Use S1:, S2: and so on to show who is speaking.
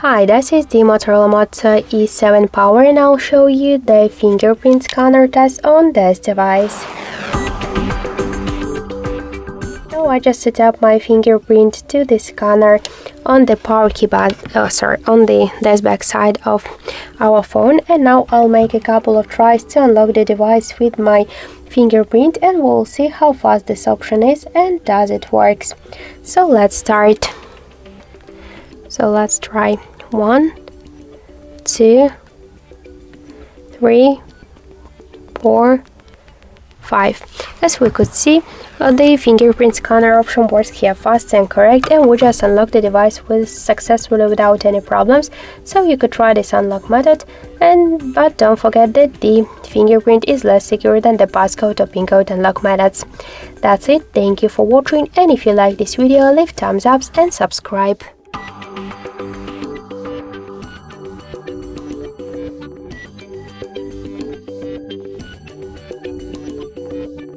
S1: Hi, this is the Motorola Moto E7 Power and I'll show you the fingerprint scanner test on this device. So I just set up my fingerprint to the scanner on the power keypad, on the dashback side of our phone, and now I'll make a couple of tries to unlock the device with my fingerprint and we'll see how fast this option is and does it works. So let's start. So let's try 1, 2, 3, 4, 5. As we could see, the fingerprint scanner option works here fast and correct, and we just unlocked the device successfully without any problems. So you could try this unlock method, but don't forget that the fingerprint is less secure than the passcode or pin code unlock methods. That's it. Thank you for watching, and if you like this video, leave thumbs up and subscribe.